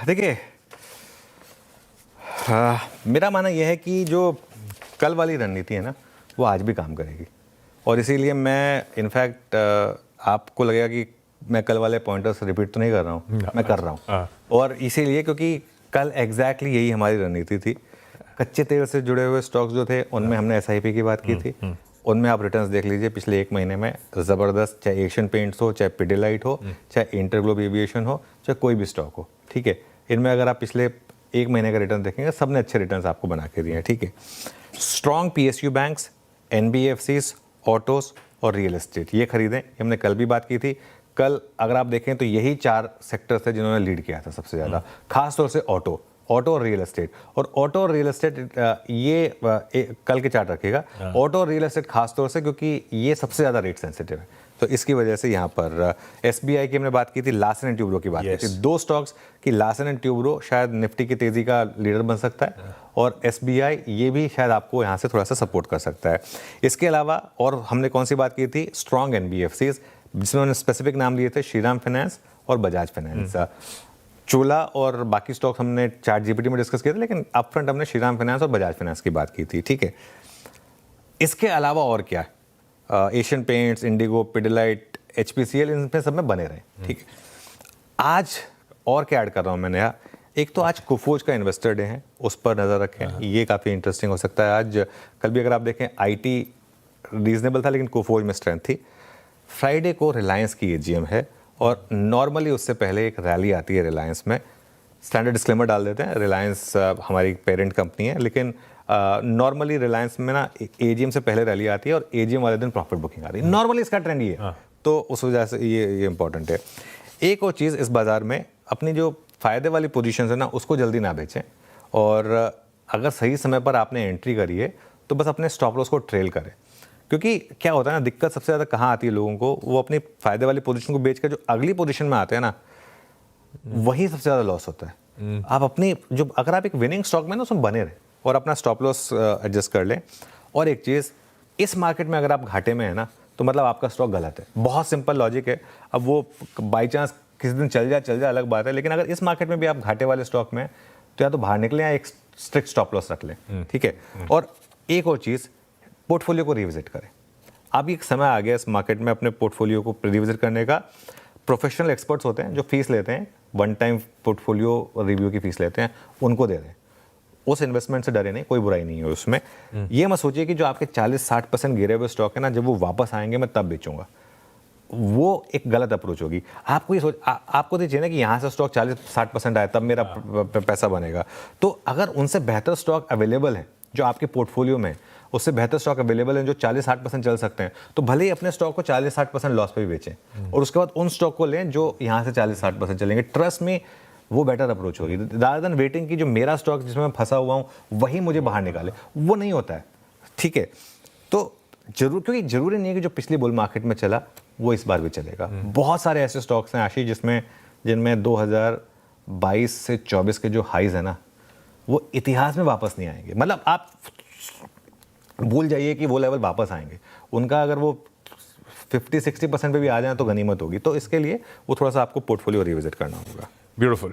देखिए, मेरा मानना यह है कि जो कल वाली रणनीति है ना, वो आज भी काम करेगी। और इसीलिए मैं इनफैक्ट आपको लगेगा कि मैं कल वाले पॉइंटर्स रिपीट तो नहीं कर रहा हूँ, मैं कर रहा हूँ। और इसीलिए क्योंकि कल एग्जैक्टली यही हमारी रणनीति थी। कच्चे तेल से जुड़े हुए स्टॉक्स जो थे उनमें हमने SIP की बात की थी। उनमें आप रिटर्न्स देख लीजिए पिछले एक महीने में ज़बरदस्त, चाहे एशियन पेंट्स हो, चाहे पिडिलाइट हो, चाहे इंटरग्लोब एविएशन हो, चाहे कोई भी स्टॉक हो, ठीक है। इनमें अगर आप पिछले एक महीने का रिटर्न देखेंगे, सबने अच्छे रिटर्न्स आपको बना के दिए हैं, ठीक है। Strong PSU banks, NBFCs, autos और रियल एस्टेट, ये खरीदें। हमने कल भी बात की थी। कल अगर आप देखें तो यही 4 सेक्टर्स थे जिन्होंने लीड किया था सबसे ज़्यादा, खासतौर से ऑटो और रियल एस्टेट। और ऑटो और रियल एस्टेट ये कल के चार्ट रखिएगा। ऑटो और रियल एस्टेट खासतौर से क्योंकि ये सबसे ज़्यादा रेट सेंसिटिव है, तो इसकी वजह से यहाँ पर SBI की हमने बात की थी, लार्सन एंड ट्यूब्रो की बात की थी। 2 स्टॉक्स की लार्सन एंड ट्यूब्रो शायद निफ्टी की तेज़ी का लीडर बन सकता है, और SBI ये भी शायद आपको यहाँ से थोड़ा सा सपोर्ट कर सकता है। इसके अलावा और हमने कौन सी बात की थी, स्ट्रॉन्ग NBFCs, जिसमें उन्होंने स्पेसिफिक नाम लिए थे श्रीराम फाइनेंस और बजाज फाइनेंस। चोला और बाकी स्टॉक्स हमने ChatGPT में डिस्कस किए थे, लेकिन अपफ्रंट हमने श्रीराम फाइनेंस और बजाज फाइनेंस की बात की थी, ठीक है। इसके अलावा और क्या, Asian paints, Indigo, Pidilite, HPCL, इन सब में बने रहे, ठीक है। आज और क्या ऐड कर रहा हूँ मैंने यहाँ, एक तो आज कुफोज का इन्वेस्टर डे है, उस पर नज़र रखें, ये काफ़ी इंटरेस्टिंग हो सकता है। आज कल भी अगर आप देखें IT रीजनेबल था, लेकिन कुफोज में स्ट्रेंथ थी। फ्राइडे को रिलायंस की AGM है, और नॉर्मली उससे पहले एक रैली आती है रिलायंस में। स्टैंडर्ड डिस्क्लेमर डाल देते हैं, रिलायंस हमारी पेरेंट कंपनी है, लेकिन नॉर्मली रिलायंस में ना AGM से पहले रैली आती है और AGM वाले दिन प्रॉफिट बुकिंग आती है। नॉर्मली इसका ट्रेंड ये है, तो उस वजह से ये इंपॉर्टेंट है। एक और चीज़, इस बाज़ार में अपनी जो फ़ायदे वाली पोजीशन है ना, उसको जल्दी ना बेचें, और अगर सही समय पर आपने एंट्री करी है तो बस अपने स्टॉप लॉस को ट्रेल करें। क्योंकि क्या होता है ना, दिक्कत सबसे ज़्यादा कहाँ आती है लोगों को, वो अपनी फ़ायदे वाली पोजीशन को बेच कर जो अगली पोजीशन में आते हैं ना, वही सबसे ज़्यादा लॉस होता है। आप अपनी जो, अगर आप एक विनिंग स्टॉक में ना उसमें बने रहे और अपना स्टॉप लॉस एडजस्ट कर लें। और एक चीज़, इस मार्केट में अगर आप घाटे में है ना, तो मतलब आपका स्टॉक गलत है। बहुत सिंपल लॉजिक है। अब वो बाई चांस किसी दिन चल जाए अलग बात है, लेकिन अगर इस मार्केट में भी आप घाटे वाले स्टॉक में हैं, तो या तो बाहर निकलें या एक स्ट्रिक्ट स्टॉप लॉस रख लें, ठीक है। और एक और चीज़, पोर्टफोलियो को रिविजिट करें। अब एक समय आ गया इस मार्केट में अपने पोर्टफोलियो को रिविजिट करने का। प्रोफेशनल एक्सपर्ट्स होते हैं जो फीस लेते हैं, 1 टाइम पोर्टफोलियो रिव्यू की फीस लेते हैं, उनको दे दें। उस इन्वेस्टमेंट से डरे नहीं, कोई बुराई नहीं है उसमें। ये मत सोचिए कि जो आपके 40-60% गिरे हुए स्टॉक है ना, जब वो वापस आएंगे मैं तब बेचूंगा, वो एक गलत अप्रोच होगी। आपको ये आपको तो चाहिए ना कि यहाँ से स्टॉक 40-60% आए तब मेरा पैसा बनेगा। तो अगर उनसे बेहतर स्टॉक अवेलेबल है जो आपके पोर्टफोलियो में, उससे बेहतर स्टॉक अवेलेबल हैं जो 40-60% चल सकते हैं, तो भले ही अपने स्टॉक को 40-60% लॉस पे भी बेचें, और उसके बाद उन स्टॉक को लें जो यहाँ से 40-60% चलेंगे। ट्रस्ट में वो बेटर अप्रोच होगी, रादर देन वेटिंग की जो मेरा स्टॉक जिसमें मैं फंसा हुआ हूँ वही मुझे बाहर निकाले। वो नहीं होता है, ठीक है। तो क्योंकि जरूरी नहीं है कि जो पिछली बुल मार्केट में चला वो इस बार भी चलेगा। बहुत सारे ऐसे स्टॉक्स हैं आशीष जिनमें 2022 से 24 के जो हाइज है ना, वो इतिहास में वापस नहीं आएंगे। मतलब आप भूल जाइए कि वो लेवल वापस आएंगे। उनका अगर वो 50-60% पे भी आ जाए तो गनीमत होगी। तो इसके लिए वो थोड़ा सा आपको पोर्टफोलियो रिविजिट करना होगा। ब्यूटीफुल।